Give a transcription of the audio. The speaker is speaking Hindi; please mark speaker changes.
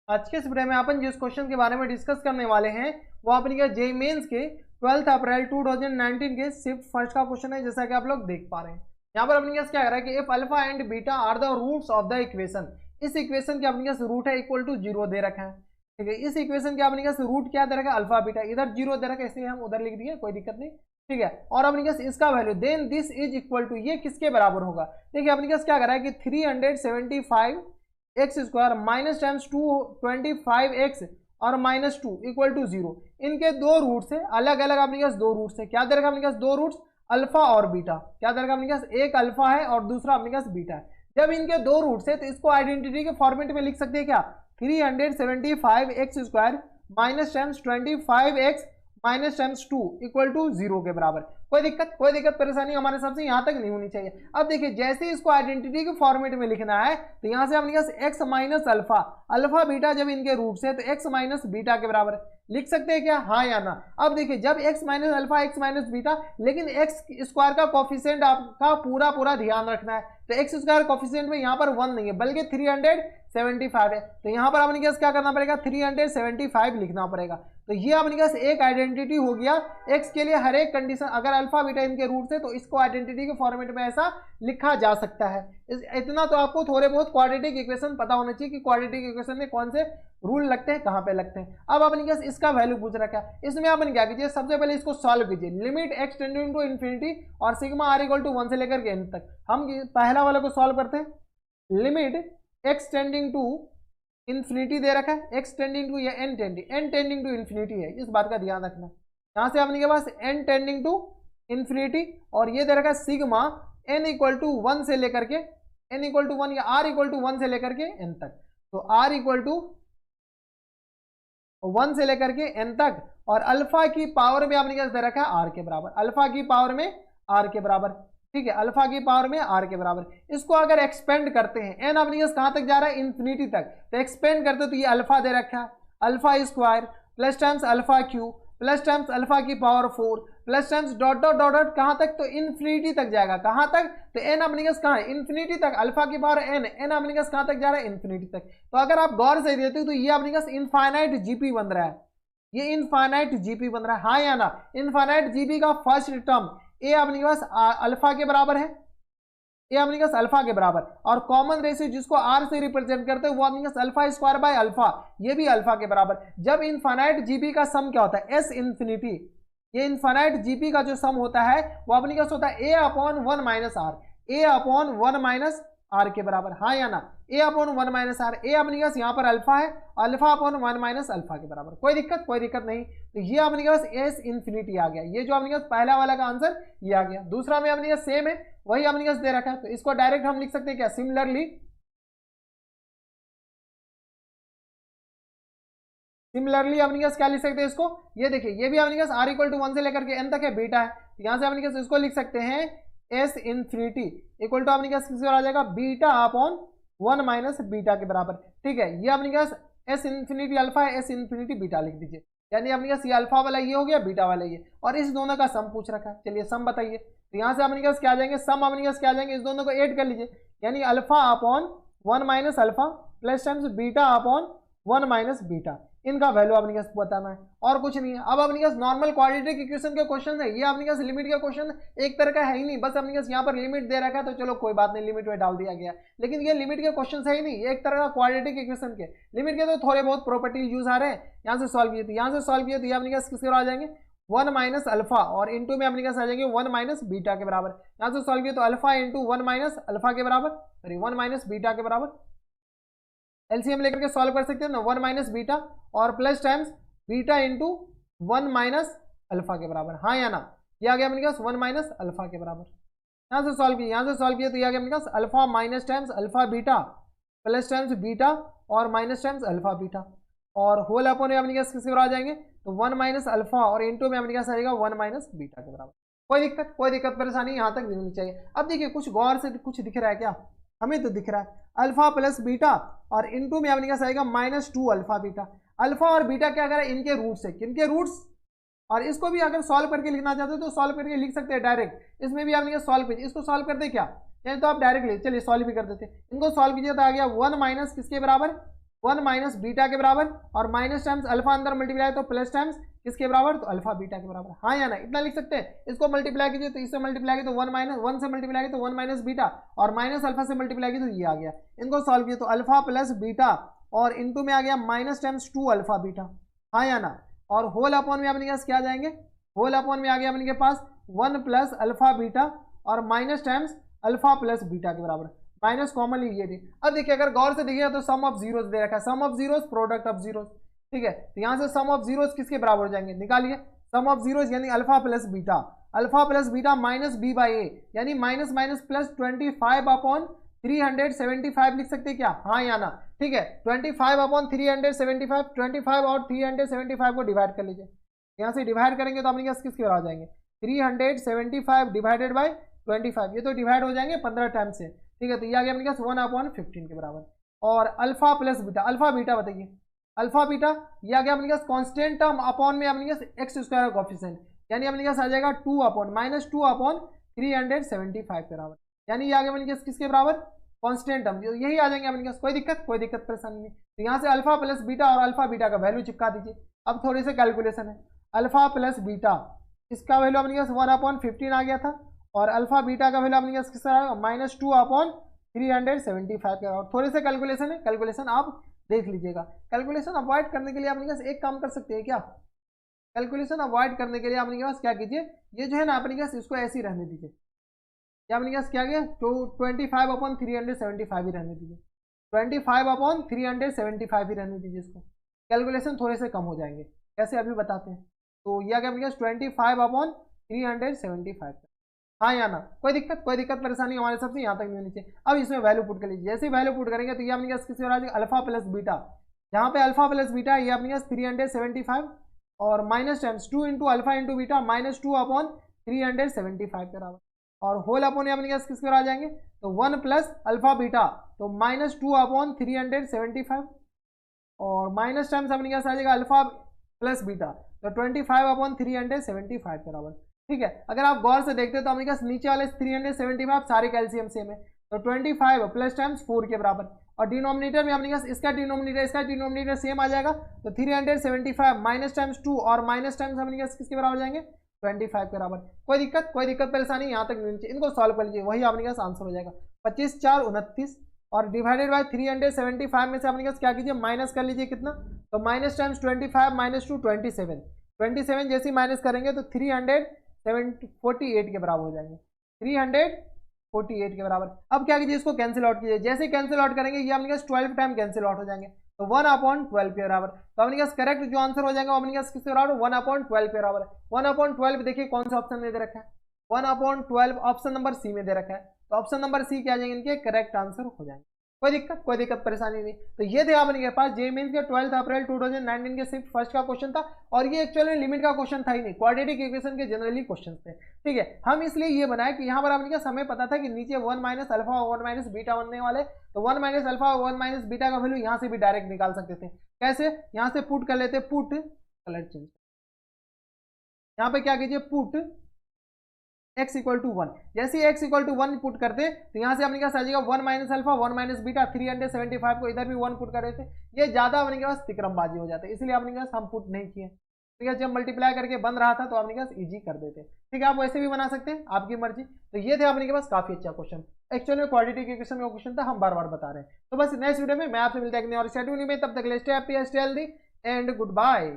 Speaker 1: आज के इस वीडियो में अपन जिस क्वेश्चन के बारे में डिस्कस करने वाले हैं वो अपनी जेईई मेंस के 12 अप्रैल 2019 के शिफ्ट फर्स्ट का क्वेश्चन है, जैसा कि आप लोग देख पा रहे हैं। यहाँ पर अपने क्या कह रहा है कि if alpha and beta are the roots of the equation, इस इक्वेशन के अपने रूट है इक्वल टू 0 दे रखा है। ठीक है, इस इक्वेशन के अपने रूट क्या दे रखा है, अल्फा बीटा, इधर 0 दे रखा है इसलिए हम उधर लिख दिए, कोई दिक्कत नहीं। ठीक है, और अपने इसका value then this is equal to, ये किसके बराबर होगा। देखिए अपने क्या कर रहा है कि 375 एक्स स्क्वायर माइनस टाइम्स 225 और माइनस 2 इक्वल टू 0, इनके दो रूट से अलग अलग अपने पास दो रूट से क्या दे रखा अपने पास, दो रूट्स अल्फा और बीटा, क्या दे रखा अपने पास, एक अल्फा है और दूसरा अपने पास बीटा है। जब इनके दो रूट्स है तो इसको आइडेंटिटी के फॉर्मेट में लिख सकते हैं क्या, 375 x square minus times 25 minus times 2 equal to 0 के बराबर। कोई दिक्कत परेशानी हमारे हिसाब से यहाँ तक नहीं होनी चाहिए। अब देखिए जैसे ही इसको आइडेंटिटी के फॉर्मेट में लिखना है तो यहाँ से अपने पास x minus alpha, alpha beta जब इनके रूट से तो एक्स माइनस बीटा के बराबर लिख सकते हैं क्या, हाँ या ना। अब देखिए जब x minus alpha x minus beta, लेकिन एक्स स्क्वायर का कॉफिशिएंट आपका पूरा ध्यान रखना है, तो एक्स स्क्वायर कॉफिशिएंट में यहाँ पर 1 नहीं है बल्कि 375 है, तो यहाँ पर अपने क्या करना पड़ेगा, 375 लिखना पड़ेगा। तो ये अपने पास एक आइडेंटिटी हो गया एक्स के लिए। हर एक कंडीशन अगर अल्फा बीटा इनके रूट से तो इसको आइडेंटिटी के फॉर्मेट में ऐसा लिखा जा सकता है। इतना तो आपको थोड़े बहुत क्वाड्रेटिक इक्वेशन पता होना चाहिए कि क्वाड्रेटिक इक्वेशन में कौन से रूल लगते हैं, कहाँ पे लगते हैं। अब अपने पास इसका वैल्यू पूछ रखा है, इसमें अपन क्या कीजिए, सबसे पहले इसको सॉल्व कीजिए। Limit x tending to infinity और सिग्मा आर इक्वल टू 1 से लेकर के एन तक। हम पहला वाले को सॉल्व करते हैं। Limit x tending to infinity दे रखा है, एक्स टेंडिंग टू या एन टेंडिंग टू इन्फिनिटी है, इस बात का ध्यान रखना। यहाँ से अपने के पास एन टेंडिंग टू इन्फिनिटी और ये दे रखा है सिग्मा एन इक्वल टू 1 से लेकर के एन इक्वल टू 1 या आर इक्वल टू 1 से लेकर के एन तक। तो आर इक्वल टू 1 से लेकर के एन तक, और अल्फा की पावर में अपने पास दे रखा है आर के बराबर, अल्फा की पावर में आर के बराबर। ठीक है, अल्फा की पावर में आर के बराबर। इसको अगर एक्सपेंड करते हैं, एन अपने पास कहां तक जा रहा है, इन्फिनिटी तक, तो एक्सपेंड करते हो तो ये अल्फा दे रखा है, alpha square plus times alpha cube plus times alpha की power 4 plus times dot dot dot dot कहां तक, तो इन्फिनिटी तक जाएगा। कहां तक, तो एन अपने पास कहां है, इन्फिनिटी तक, अल्फा की पावर एन अपने पास कहां तक जा रहा है, इन्फिनिटी तक। तो अगर आप गौर से देते हो तो ये अपने पास इनफाइनाइट जीपी बन रहा है, ये इनफाइनाइट जीपी बन रहा है, हाँ या ना। इनफाइनाइट जीपी का फर्स्ट टर्म ए अपने पास अल्फा के बराबर है, ये अपने पास अल्फा के बराबर, और कॉमन रेशियो जिसको आर से रिप्रेजेंट करते हैं वो अपने पास अल्फा स्क्वायर बाय अल्फा, ये भी अल्फा के बराबर। जब इनफाइनाइट जीपी का सम क्या होता है, एस इन्फिनिटी, ये इनफाइनाइट जीपी का जो सम होता है वो अपने पास होता है a upon 1 minus r, a upon 1 minus r के बराबर, हाँ या ना। A upon 1 minus r, a अपने पास यहाँ पर अल्फा है, अल्फा अपॉन 1 माइनस अल्फा के बराबर। कोई दिक्कत नहीं। तो ये अपने पास एस इन्फिनिटी आ गया, ये जो अपने पास पहला वाला का आंसर ये आ गया। दूसरा में अपने पास सेम है, वही अपने पास दे रखा है, तो इसको डायरेक्ट हम लिख सकते हैं क्या, सिमिलरली अपने पास क्या लिख सकते हैं इसको, ये देखिए ये भी अपने पास आर इक्वल टू 1 से लेकर के एन तक है, बीटा है, यहाँ से अपने पास इसको लिख सकते हैं एस इन्फिनिटी इक्वल टू अपने पास किसी और आ जाएगा बीटा अपॉन 1 माइनस बीटा के बराबर। ठीक है, ये अपने पास एस इन्फिनिटी अल्फा है, एस इन्फिनिटी बीटा लिख दीजिए, यानी अपने पास ये अल्फा वाला ये हो गया, बीटा वाला ये, और इस दोनों का सम पूछ रखा है। चलिए सम बताइए, तो यहाँ से अपने पास क्या आ जाएंगे, सम अपने पास क्या आ जाएंगे, इस दोनों को ऐड कर लीजिए, यानी alpha upon 1 minus alpha plus times beta upon 1 minus beta, इनका वैल्यू अपने पास बताना है और कुछ नहीं है। अब अपने पास नॉर्मल क्वाड्रेटिक इक्वेशन के क्वेश्चन है, ये अपने पास लिमिट का क्वेश्चन एक तरह का है ही नहीं, बस अपने पास यहाँ पर लिमिट दे रखा है तो चलो कोई बात नहीं, लिमिट में डाल दिया गया, लेकिन ये लिमिट के क्वेश्चन है ही नहीं, ये एक तरह का क्वाड्रेटिक इक्वेशन के लिमिट के तो थोड़े बहुत प्रॉपर्टी यूज आ रहे हैं। यहाँ से सॉल्व किए तो यहाँ से सॉल्व किए तो ये अपने पास किसके आ जाएंगे, 1 माइनस अल्फा और इंटू में अपने पास आ जाएंगे 1 माइनस बीटा के बराबर। यहाँ से सॉल्व किए तो अल्फा इंटू 1 माइनस अल्फा के बराबर, सॉरी 1 माइनस बीटा के बराबर, एलसीएम लेकर के सॉल्व कर सकते हैं ना, 1 माइनस बीटा और plus times beta into 1 minus alpha के बराबर, हाँ या ना। ये आ गया अपने पास 1 माइनस अल्फा के बराबर। यहाँ से सॉल्व किया, यहाँ से सॉल्व किया तो ये आ गया अपने पास alpha minus times alpha beta plus times beta और माइनस टाइम्स अल्फा बीटा, और होल अपॉन में अपने पास किसके बराबर आ जाएंगे, तो 1 माइनस अल्फा और इंटू में अपने पास आएगा 1 माइनस बीटा के बराबर। कोई दिक्कत परेशानी यहाँ तक नहीं होनी चाहिए। अब देखिए कुछ गौर से कुछ दिख रहा है क्या, हमें तो दिख रहा है अल्फा प्लस बीटा और इनटू में अपने पास आएगा -2 अल्फा बीटा। अल्फा और बीटा क्या करें, इनके रूट्स है, किनके रूट्स, और इसको भी अगर सॉल्व करके लिखना चाहते हो तो सॉल्व करके लिख सकते हैं डायरेक्ट, इसमें भी आपने सॉल्व कीजिए, इसको सॉल्व कर दे क्या, यानी तो आप डायरेक्ट ले, चलिए सॉल्व भी कर देते, इनको सॉल्व कीजिए तो आ गया 1 माइनस किसके बराबर, 1 माइनस बीटा के बराबर, और माइनस टाइम्स अल्फा अंदर मल्टीप्लाई तो प्लस टाइम्स किसके बराबर, तो अल्फा बीटा के बराबर, हाँ या ना, इतना लिख सकते हैं। इसको मल्टीप्लाई कीजिए तो इससे मल्टीप्लाई कीजिए तो 1 माइनस 1 से मल्टीप्लाई कीजिए तो 1 माइनस बीटा, और माइनस अल्फा से मल्टीप्लाई कीजिए तो ये आ गया। इनको सॉल्व किया तो अल्फा प्लस बीटा और इनटू में आ गया माइनस टाइम्स 2 अल्फा बीटा, हाँ या ना, और होल अपॉन में अपने पास क्या जाएंगे, होल अपॉन में आ गया अपने पास 1 प्लस अल्फा बीटा और minus times alpha plus beta के बराबर, माइनस कॉमन लीजिए थी। अब देखिए अगर गौर से देखिए तो सम ऑफ जीरोस दे रखा है, sum of zeros product of zeros, ठीक है, तो यहाँ से सम ऑफ जीरोस किसके बराबर हो जाएंगे, निकालिए। सम ऑफ जीरोस यानी alpha plus beta minus b by a, यानी माइनस माइनस प्लस 25 अपॉन 375 लिख सकते हैं क्या, हाँ या ना, ठीक है। 25 अपॉन 375, 25 और 375 को डिवाइड कर लीजिए, यहाँ से डिवाइड करेंगे तो अपने पास किसके बराबर हो जाएंगे, 375 डिवाइडेड बाई 25, ये तो डिवाइड हो जाएंगे 15 टाइम से, ठीक है, तो ये आ गया अपने पास 1/15 के बराबर। और alpha plus beta, alpha beta बताइए, अल्फा बीटा ये आ गया अपने पास कांस्टेंट टर्म अपॉन में अपने पास एक्स स्क्वायर कोएफिशिएंट, यानी अपने पास आ जाएगा 2 अपॉन माइनस 2 अपॉन 375 के बराबर, यानी ये आ गया अपने पास किसके बराबर, कांस्टेंट टर्म, यही आ जाएंगे अपने पास, कोई दिक्कत परेशानी नहीं। तो यहाँ से अल्फा प्लस बीटा और अल्फा बीटा का वैल्यू चिपका दीजिए। अब थोड़ी से कैलकुलेशन है, अल्फा प्लस बीटा इसका वैल्यू अपने पास 1/15 आ गया था, और अल्फा बीटा का वैल्यू अपने पास किसका आया, माइनस 2 अपॉन 375 के बराबर। थोड़े से कैलकुलेशन है, कैलकुलेशन आप देख लीजिएगा। कैलकुलेशन अवॉइड करने के लिए अपने पास एक काम कर सकते हैं क्या, कैलकुलेशन अवॉइड करने के लिए अपने पास क्या कीजिए, ये जो है ना अपने पास इसको ऐसे ही रहने दीजिए, या अपने पास क्या गया तो 25/375 ही रहने दीजिए, 25/375 ही रहने दीजिए इसको, कैलकुलेशन थोड़े से कम हो जाएंगे, कैसे अभी बताते हैं। तो यह क्या अपने पास 25/375, हाँ या ना, कोई दिक्कत परेशानी हमारे सबसे यहाँ तक नहीं होनी चाहिए। अब इसमें वैल्यू पुट कर लीजिए, जैसे वैल्यू पुट करेंगे तो ये अपने पास किसके बराबर अल्फा प्लस बीटा, जहाँ पे अल्फा प्लस बीटा ये अपने पास 375 और minus times 2 into alpha into beta minus 2/375 के बराबर, और होल अपॉन अपने पास किसके बराबर आ जाएंगे, तो 1 प्लस अल्फा बीटा तो माइनस 2/375 और माइनस टाइम्स अपने पास आ जाएगा अल्फा प्लस बीटा तो 25/375 के बराबर, ठीक है। अगर आप गौर से देखते हैं तो अपने पास नीचे वाले 375 सारे कैल्शियम सेम है, तो 25 प्लस टाइम्स 4 के बराबर, और डिनोमिनेटर में अपने पास इसका डिनोमिनेटर सेम आ जाएगा, तो 375 माइनस टाइम्स 2 और माइनस टाइम्स अपने पास किसके बराबर हो जाएंगे 25 के बराबर। कोई दिक्कत परेशानी यहाँ तक नहीं चाहिए, इनको सॉल्व कर लीजिए, वही अपने पास आंसर हो जाएगा 25 4 29, और डिवाइडेड बाय 375 में से अपने पास क्या कीजिए माइनस कर लीजिए कितना, तो माइनस टाइम्स 25 माइनस 2 27 जैसे माइनस करेंगे तो 348 के बराबर हो जाएंगे, 348 के बराबर। अब क्या कीजिए इसको कैंसिल आउट कीजिए, जैसे कैंसिल आउट करेंगे ये अपने पास 12 टाइम कैंसिल आउट हो जाएंगे, तो 1/12 के बराबर। तो अपने पास करेक्ट जो आंसर हो जाएगा अपने पास किसके बराबर 1/12 के बराबर है। 1/12 देखिए कौन सा ऑप्शन में दे रखा है, 1/12 ऑप्शन नंबर सी में दे रखा है, तो ऑप्शन नंबर सी क्या आ जाएंगे इनके करेक्ट आंसर हो जाएंगे। कोई दिक्कत परेशानी नहीं। तो ये थे आपके पास जेईई मेंस के 12 अप्रैल 2019 के सिर्फ फर्स्ट का क्वेश्चन था, और ये एक्चुअली लिमिट का क्वेश्चन था ही नहीं, क्वाड्रेटिक इक्वेशन के जनरली क्वेश्चन थे, ठीक है। हम इसलिए ये बनाए कि यहाँ पर आपने हमें पता था कि नीचे 1 माइनस अल्फा 1 माइनस बीटा बनने वाले, तो 1 माइनस अल्फा 1 माइनस बीटा का वैल्यू यहाँ से भी डायरेक्ट निकाल सकते थे। कैसे, यहाँ से पुट कर लेते, पुट कलर चेंज, यहाँ पे क्या कीजिए पुट x इक्वल टू 1, जैसे x इक्वल टू 1 पुट करते तो यहाँ से अपने पास आ जाएगा 1 माइनस अल्फा 1 माइनस बीटा 375 को इधर भी 1 पुट कर रहे थे, ये ज्यादा अपने पास तिक्रमबाजी हो जाता है, इसलिए अपने पास हम पुट नहीं किए, ठीक है। जब मल्टीप्लाई करके बन रहा था तो अपने पास इजी कर देते, ठीक है। आप वैसे भी बना सकते हैं, आपकी मर्जी। तो ये थे अपने पास काफी अच्छा क्वेश्चन, एक्चुअली में क्वाड्रेटिक इक्वेशन का क्वेश्चन था, हम बार बार बता रहे हैं। तो बस नेक्स्ट वीडियो में मैं आपसे मिलता है, और शेड्यूल में तब तक stay happy stay healthy and good bye.